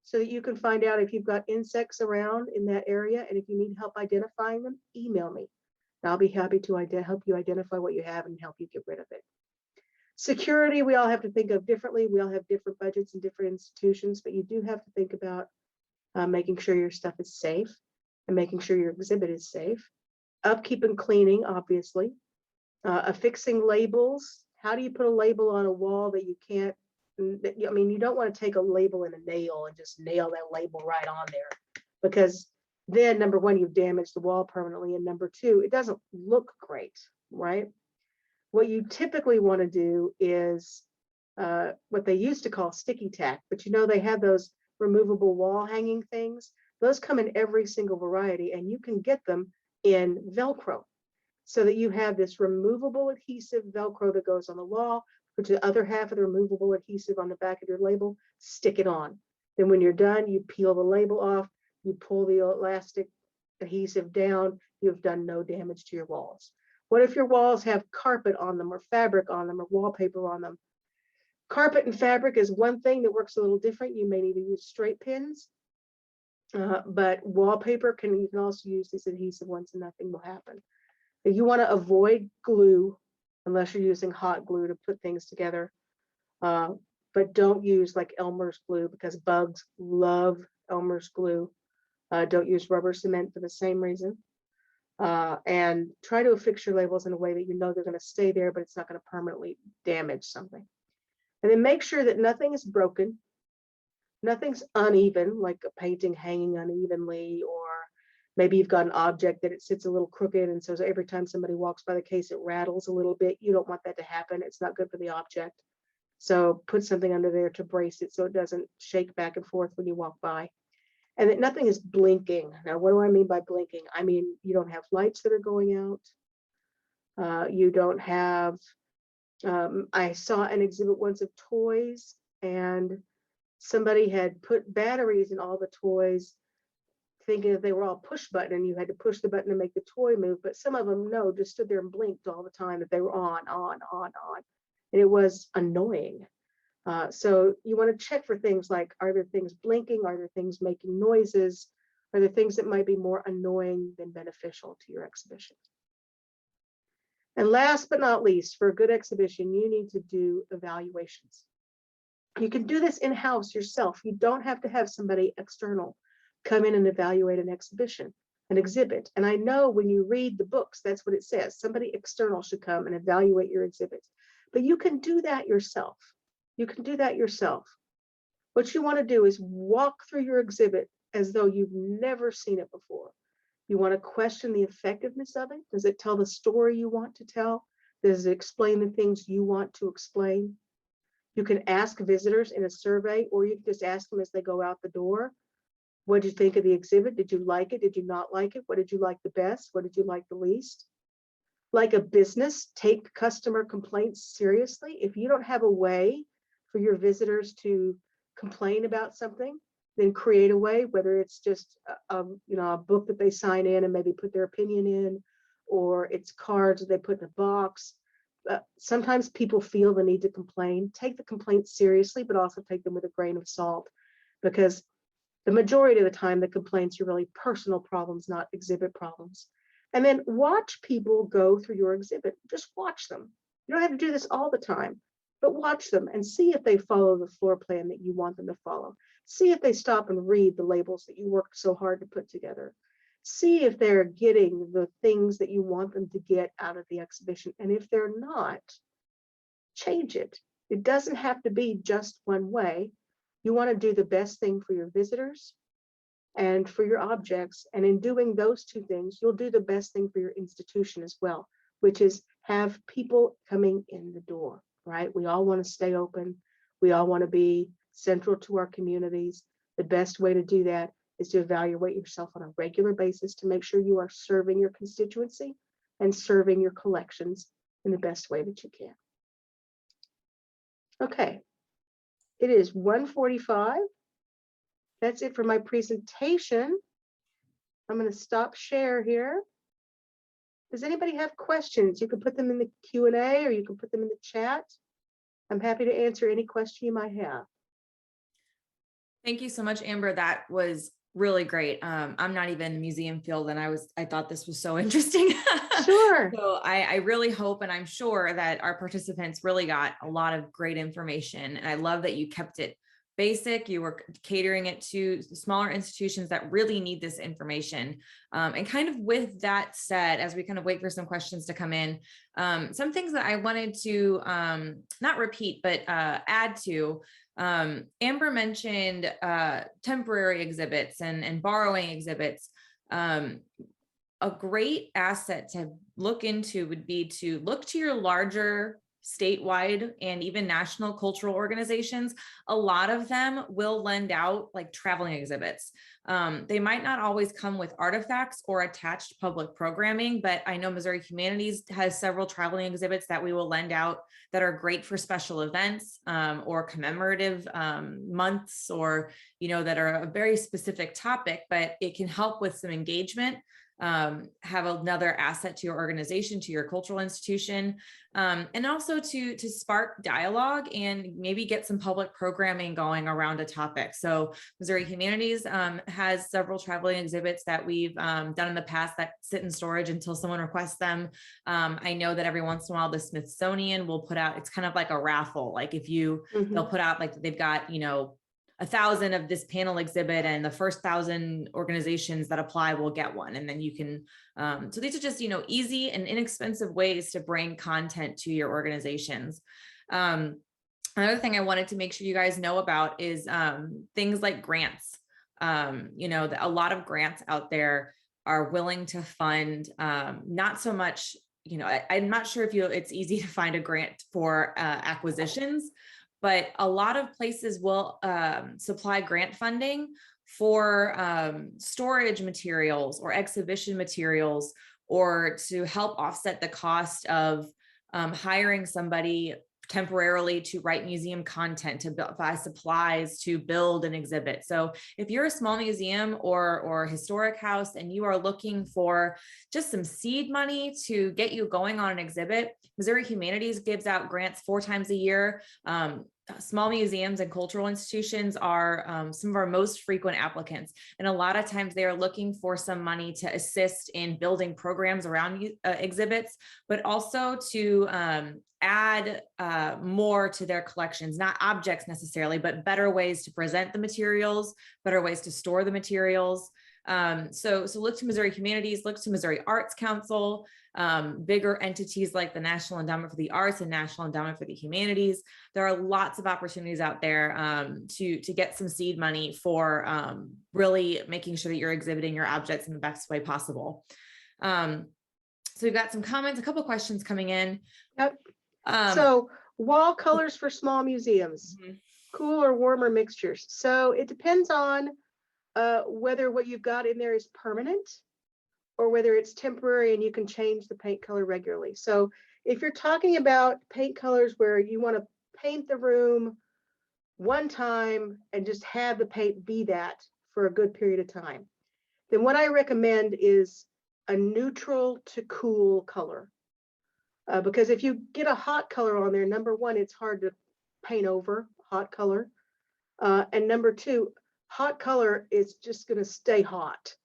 so that you can find out if you've got insects around in that area. And if you need help identifying them, email me. And I'll be happy to help you identify what you have and help you get rid of it. Security, we all have to think of differently. We all have different budgets and different institutions, but you do have to think about making sure your stuff is safe and making sure your exhibit is safe. Upkeep and cleaning, obviously. Affixing labels. How do you put a label on a wall that you can't, I mean, you don't want to take a label and a nail and just nail that label right on there, because then number one, you've damaged the wall permanently, and number two, it doesn't look great, right? What you typically want to do is what they used to call sticky tack, but you know, they have those removable wall hanging things. Those come in every single variety, and you can get them in Velcro, so that you have this removable adhesive Velcro that goes on the wall, put the other half of the removable adhesive on the back of your label, stick it on. Then when you're done, you peel the label off, you pull the elastic adhesive down, you've done no damage to your walls. What if your walls have carpet on them or fabric on them or wallpaper on them? Carpet and fabric is one thing that works a little different. You may need to use straight pins, but wallpaper you can also use these adhesive ones and nothing will happen. You want to avoid glue unless you're using hot glue to put things together, but don't use like Elmer's glue because bugs love Elmer's glue. Don't use rubber cement for the same reason. And try to affix your labels in a way that you know they're going to stay there, but it's not going to permanently damage something. And then make sure that nothing is broken, nothing's uneven, like a painting hanging unevenly, or maybe you've got an object that it sits a little crooked, and so every time somebody walks by the case, it rattles a little bit. You don't want that to happen. It's not good for the object. So put something under there to brace it so it doesn't shake back and forth when you walk by. And that nothing is blinking. Now, what do I mean by blinking? I mean, you don't have lights that are going out. You don't have, I saw an exhibit once of toys, and somebody had put batteries in all the toys, thinking that they were all push button and you had to push the button to make the toy move, but some of them just stood there and blinked all the time, that they were on, and it was annoying. So you want to check for things like, are there things blinking? Are there things making noises? Are there things that might be more annoying than beneficial to your exhibition? And last but not least, for a good exhibition, you need to do evaluations. You can do this in-house yourself. You don't have to have somebody external come in and evaluate an exhibition, an exhibit. And I know when you read the books, that's what it says. Somebody external should come and evaluate your exhibit. But you can do that yourself. You can do that yourself. What you want to do is walk through your exhibit as though you've never seen it before. You want to question the effectiveness of it. Does it tell the story you want to tell? Does it explain the things you want to explain? You can ask visitors in a survey, or you can just ask them as they go out the door. What did you think of the exhibit? Did you like it? Did you not like it? What did you like the best? What did you like the least? Like a business, take customer complaints seriously. If you don't have a way for your visitors to complain about something, then create a way, whether it's just a book that they sign in and maybe put their opinion in, or it's cards that they put in a box. Sometimes people feel the need to complain. Take the complaints seriously, but also take them with a grain of salt, because the majority of the time, the complaints are really personal problems, not exhibit problems. And then watch people go through your exhibit. Just watch them. You don't have to do this all the time, but watch them and see if they follow the floor plan that you want them to follow. See if they stop and read the labels that you worked so hard to put together. see if they're getting the things that you want them to get out of the exhibition. And if they're not, change it. It doesn't have to be just one way. You want to do the best thing for your visitors and for your objects. And in doing those two things, you'll do the best thing for your institution as well, which is have people coming in the door, right? We all want to stay open. We all want to be central to our communities. The best way to do that is to evaluate yourself on a regular basis to make sure you are serving your constituency and serving your collections in the best way that you can. Okay, it is 1:45. That's it for my presentation. I'm going to stop share here. Does anybody have questions? You can put them in the Q&A or you can put them in the chat. I'm happy to answer any question you might have. Thank you so much, Amber. That was really great. I'm not even in the museum field, and I thought this was so interesting. Sure. So I really hope, and I'm sure that our participants really got a lot of great information. And I love that you kept it basic. You were catering it to smaller institutions that really need this information. And kind of with that said, as we kind of wait for some questions to come in, some things that I wanted to not repeat, but add to. Amber mentioned temporary exhibits and borrowing exhibits. A great asset to look into would be to look to your larger statewide and even national cultural organizations. A lot of them will lend out like traveling exhibits. They might not always come with artifacts or attached public programming, but I know Missouri Humanities has several traveling exhibits that we will lend out that are great for special events or commemorative months, or, that are a very specific topic, but it can help with some engagement. Have another asset to your organization, to your cultural institution, and also to spark dialogue and maybe get some public programming going around a topic. So Missouri Humanities has several traveling exhibits that we've done in the past that sit in storage until someone requests them. I know that every once in a while the Smithsonian will put out, it's kind of like a raffle. Like if you, they'll put out, like they've got, 1,000 of this panel exhibit, and the first 1,000 organizations that apply will get one. And then you can, so these are just, easy and inexpensive ways to bring content to your organizations. Another thing I wanted to make sure you guys know about is things like grants. A lot of grants out there are willing to fund, not so much, I'm not sure if it's easy to find a grant for acquisitions, but a lot of places will supply grant funding for storage materials or exhibition materials, or to help offset the cost of hiring somebody temporarily to write museum content, to buy supplies, to build an exhibit. So if you're a small museum or historic house and you are looking for just some seed money to get you going on an exhibit, Missouri Humanities gives out grants 4 times a year. Small museums and cultural institutions are some of our most frequent applicants. And a lot of times they are looking for some money to assist in building programs around exhibits, but also to add more to their collections, not objects necessarily, but better ways to present the materials, better ways to store the materials. So look to Missouri Humanities, look to Missouri Arts Council, bigger entities like the National Endowment for the Arts and National Endowment for the Humanities. There are lots of opportunities out there to get some seed money for really making sure that you're exhibiting your objects in the best way possible. So we've got some comments, a couple questions coming in. Yep. So wall colors for small museums, cool or warmer mixtures. So it depends on whether what you've got in there is permanent or whether it's temporary and you can change the paint color regularly. So if you're talking about paint colors where you want to paint the room one time and just have the paint be that for a good period of time, then what I recommend is a neutral to cool color. Because if you get a hot color on there, number one, it's hard to paint over hot color. And number two, hot color is just going to stay hot,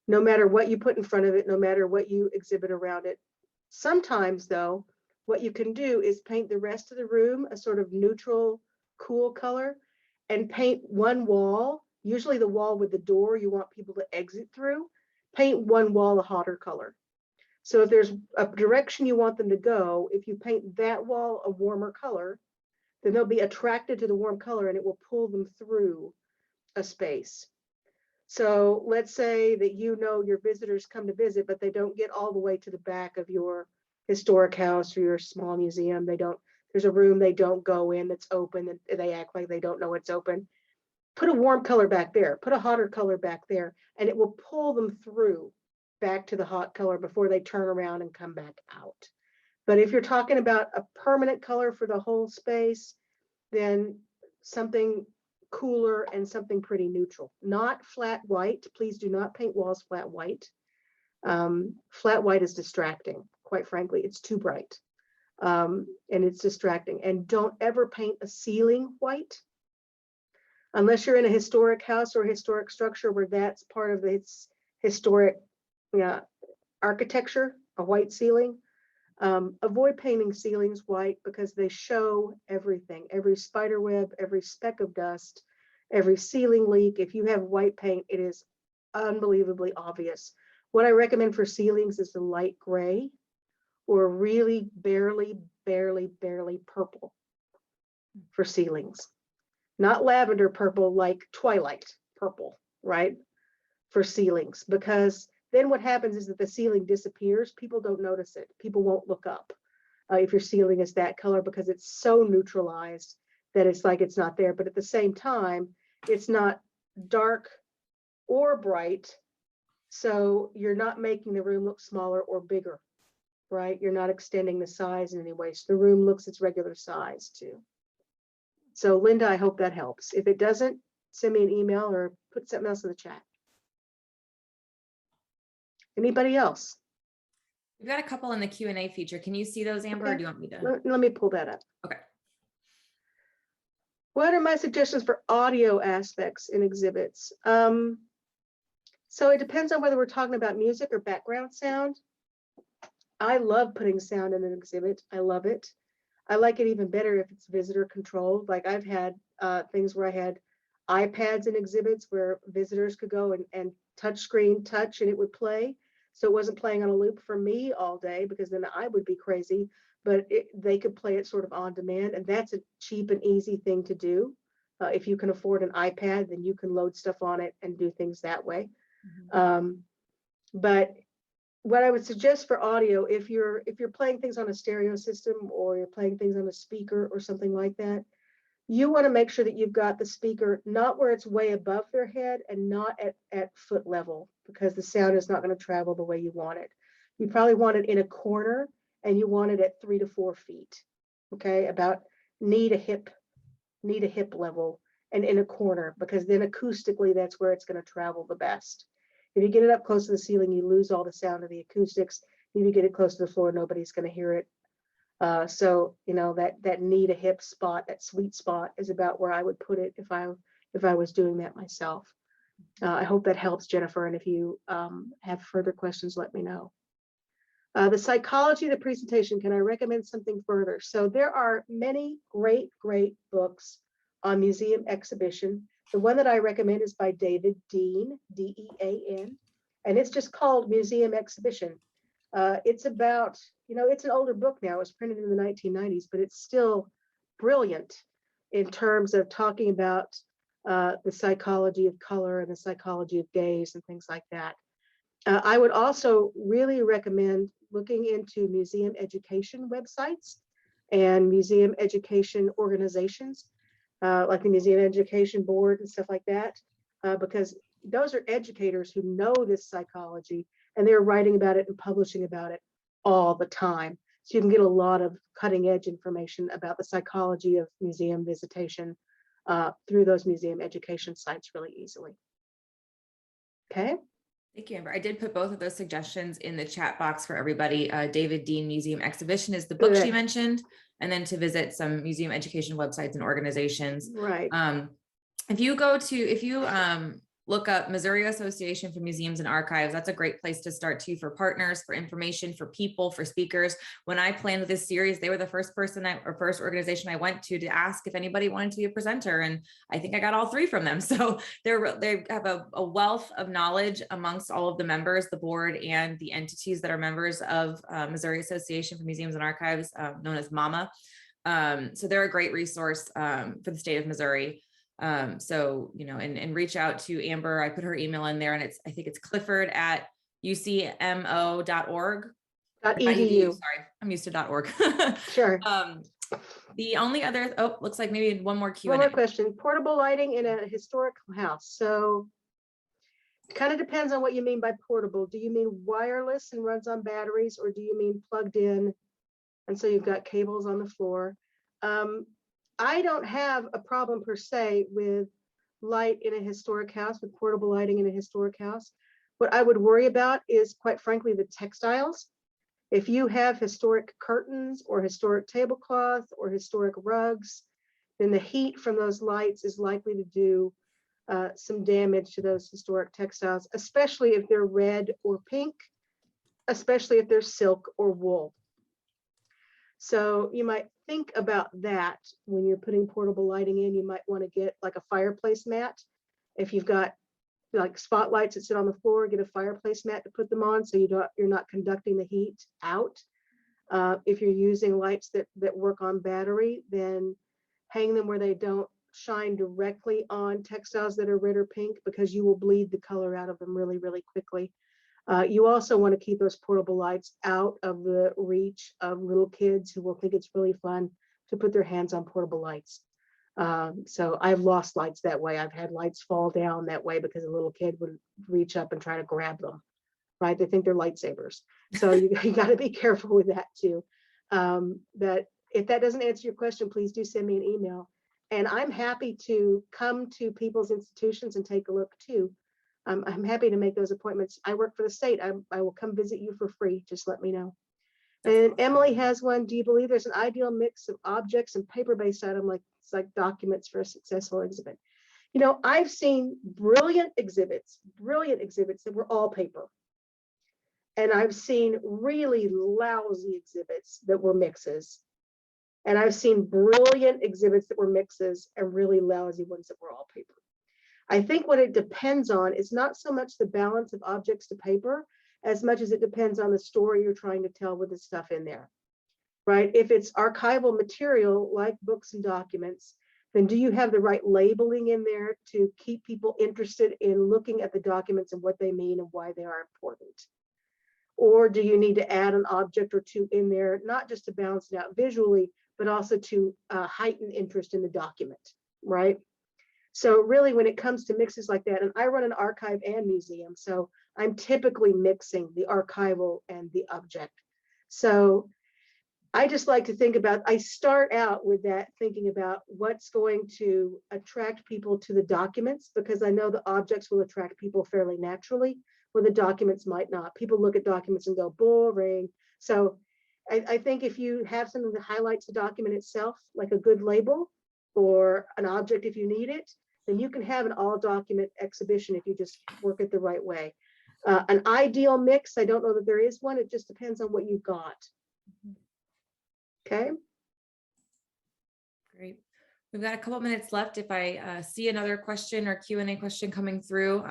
no matter what you put in front of it, no matter what you exhibit around it. Sometimes, though, what you can do is paint the rest of the room a sort of neutral, cool color, and paint one wall, usually the wall with the door you want people to exit through, paint one wall a hotter color. So if there's a direction you want them to go, if you paint that wall a warmer color, then they'll be attracted to the warm color and it will pull them through a space. So let's say that your visitors come to visit, but they don't get all the way to the back of your historic house or your small museum. There's a room they don't go in that's open and they act like they don't know it's open. Put a warm color back there, put a hotter color back there, and it will pull them through back to the hot color before they turn around and come back out. But if you're talking about a permanent color for the whole space, then something cooler and something pretty neutral, not flat white. Please do not paint walls flat white. Flat white is distracting, quite frankly. It's too bright, and it's distracting. And don't ever paint a ceiling white unless you're in a historic house or a historic structure where that's part of its historic architecture, a white ceiling. Avoid painting ceilings white because they show everything, every spider web, every speck of dust, every ceiling leak. If you have white paint, it is unbelievably obvious. What I recommend for ceilings is the light gray or really barely purple for ceilings. Not lavender purple, like twilight purple, right? For ceilings, because then what happens is that the ceiling disappears. People don't notice it. People won't look up if your ceiling is that color because it's so neutralized that it's like it's not there. But at the same time, it's not dark or bright. So you're not making the room look smaller or bigger, right? You're not extending the size in any way. So the room looks its regular size too. So Linda, I hope that helps. If it doesn't, send me an email or put something else in the chat. Anybody else? We've got a couple in the Q&A feature. Can you see those, Amber, Okay. or do you want me to? Let me pull that up. Okay. What are my suggestions for audio aspects in exhibits? So it depends on whether we're talking about music or background sound. I love putting sound in an exhibit. I love it. I like it even better if it's visitor controlled. Like I've had things where I had iPads in exhibits where visitors could go and touch and it would play. So it wasn't playing on a loop for me all day because then I would be crazy, but they could play it sort of on demand. And that's a cheap and easy thing to do. If you can afford an iPad, then you can load stuff on it and do things that way. Mm-hmm. But what I would suggest for audio, if you're playing things on a stereo system or you're playing things on a speaker or something like that, you want to make sure that you've got the speaker not where it's way above their head and not at foot level because the sound is not going to travel the way you want it. You probably want it in a corner and you want it at 3 to 4 feet. Okay, about knee to hip level and in a corner because then acoustically that's where it's going to travel the best. If you get it up close to the ceiling, you lose all the sound of the acoustics. If you get it close to the floor, nobody's going to hear it. So that knee to hip spot, that sweet spot, is about where I would put it if I was doing that myself. I hope that helps, Jennifer. And if you have further questions, let me know. The psychology of the presentation. Can I recommend something further? So there are many great books on museum exhibition. The one that I recommend is by David Dean, D-E-A-N, and it's just called Museum Exhibition. It's about, it's an older book now. It was printed in the 1990s, but it's still brilliant in terms of talking about the psychology of color and the psychology of gaze and things like that. I would also really recommend looking into museum education websites and museum education organizations, like the Museum Education Board and stuff like that, because those are educators who know this psychology and they're writing about it and publishing about it all the time. So you can get a lot of cutting edge information about the psychology of museum visitation through those museum education sites really easily. Okay. Thank you, Amber. I did put both of those suggestions in the chat box for everybody. David Dean Museum Exhibition is the book she mentioned, and then to visit some museum education websites and organizations. Right. If you look up Missouri Association for Museums and Archives. That's a great place to start too, for partners, for information, for people, for speakers. When I planned this series, they were the first first organization I went to ask if anybody wanted to be a presenter. And I think I got all three from them. So they have a wealth of knowledge amongst all of the members, the board, and the entities that are members of Missouri Association for Museums and Archives, known as MAMA. So they're a great resource for the state of Missouri. So, and reach out to Amber. I put her email in there, and I think it's Clifford at ucmo.org. .edu. Sorry, I'm used to .org. Sure. The only other, looks like maybe one more Q&A. One more question. Portable lighting in a historical house. So it kind of depends on what you mean by portable. Do you mean wireless and runs on batteries, or do you mean plugged in and so you've got cables on the floor? I don't have a problem per se with light in a historic house, with portable lighting in a historic house. What I would worry about is, quite frankly, the textiles. If you have historic curtains or historic tablecloth or historic rugs, then the heat from those lights is likely to do some damage to those historic textiles, especially if they're red or pink, especially if they're silk or wool. So you might think about that when you're putting portable lighting in. You might want to get like a fireplace mat. If you've got like spotlights that sit on the floor, get a fireplace mat to put them on so you're not conducting the heat out. If you're using lights that work on battery, then hang them where they don't shine directly on textiles that are red or pink, because you will bleed the color out of them really, really quickly. You also want to keep those portable lights out of the reach of little kids who will think it's really fun to put their hands on portable lights. So I've lost lights that way. I've had lights fall down that way because a little kid would reach up and try to grab them, right? They think they're lightsabers. So you got to be careful with that too. That if that doesn't answer your question, please do send me an email. And I'm happy to come to people's institutions and take a look too. I'm happy to make those appointments. I work for the state. I will come visit you for free. Just let me know. And Emily has one. Do you believe there's an ideal mix of objects and paper-based items like documents for a successful exhibit? I've seen brilliant exhibits that were all paper. And I've seen really lousy exhibits that were mixes. And I've seen brilliant exhibits that were mixes and really lousy ones that were all paper. I think what it depends on is not so much the balance of objects to paper as much as it depends on the story you're trying to tell with the stuff in there, right? If it's archival material like books and documents, then do you have the right labeling in there to keep people interested in looking at the documents and what they mean and why they are important? Or do you need to add an object or two in there, not just to balance it out visually, but also to heighten interest in the document, right? So really, when it comes to mixes like that, and I run an archive and museum, so I'm typically mixing the archival and the object. So I just like to think about, I start out with that, thinking about what's going to attract people to the documents, because I know the objects will attract people fairly naturally, where the documents might not. People look at documents and go, boring. So I think if you have something that highlights the document itself, like a good label or an object if you need it, then you can have an all document exhibition if you just work it the right way. An ideal mix, I don't know that there is one. It just depends on what you've got. Okay. Great. We've got a couple minutes left. If I see another question or Q&A question coming through,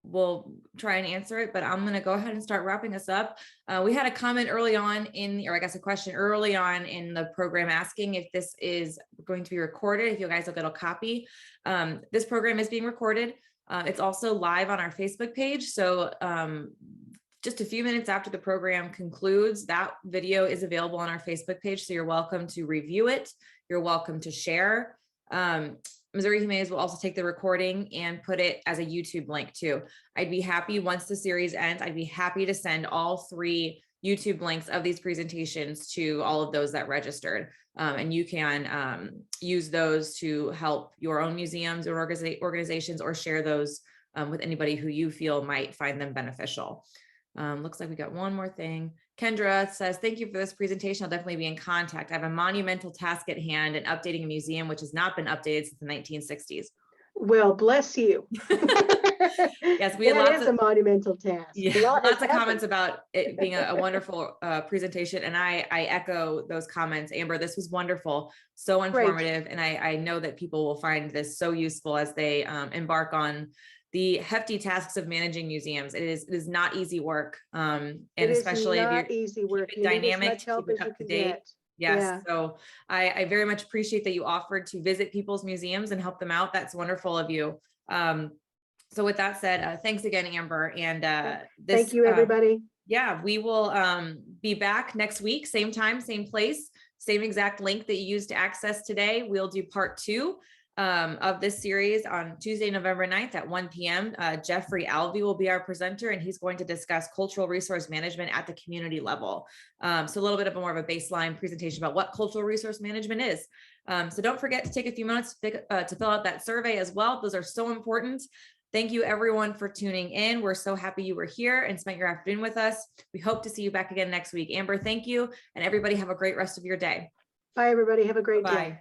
we'll try and answer it, but I'm going to go ahead and start wrapping us up. We had a comment early on or I guess a question early on in the program asking if this is going to be recorded, if you guys will get a copy. This program is being recorded. It's also live on our Facebook page. So just a few minutes after the program concludes, that video is available on our Facebook page. So you're welcome to review it. You're welcome to share. Missouri Humanities will also take the recording and put it as a YouTube link too. I'd be happy, once the series ends, I'd be happy to send all 3 YouTube links of these presentations to all of those that registered. And you can use those to help your own museums or organizations, or share those with anybody who you feel might find them beneficial. Looks like we got one more thing. Kendra says, thank you for this presentation. I'll definitely be in contact. I have a monumental task at hand in updating a museum which has not been updated since the 1960s. Well, bless you. Yes, we had That lots is a of monumental task. yeah, A lot has lots of comments happened. about it being a wonderful presentation, and I echo those comments. Amber, this was wonderful, so Great. informative, and I know that people will find this so useful as they embark on the hefty tasks of managing museums. It is not easy work, and It is especially if you're not easy work. keep it You need as dynamic much to keep help it as you up to can date. get. Yes, Yeah. so I very much appreciate that you offered to visit people's museums and help them out. That's wonderful of you. So with that said, thanks again, Amber. And Thank you, everybody. yeah, we will be back next week, same time, same place, same exact link that you used to access today. We'll do part 2 of this series on Tuesday, November 9th at 1 p.m. Jeffrey Alvey will be our presenter, and he's going to discuss cultural resource management at the community level. So a little bit of more of a baseline presentation about what cultural resource management is. So don't forget to take a few minutes to fill out that survey as well. Those are so important. Thank you everyone for tuning in. We're so happy you were here and spent your afternoon with us. We hope to see you back again next week. Amber, thank you. And everybody have a great rest of your day. Bye, everybody. Have a great Bye. day.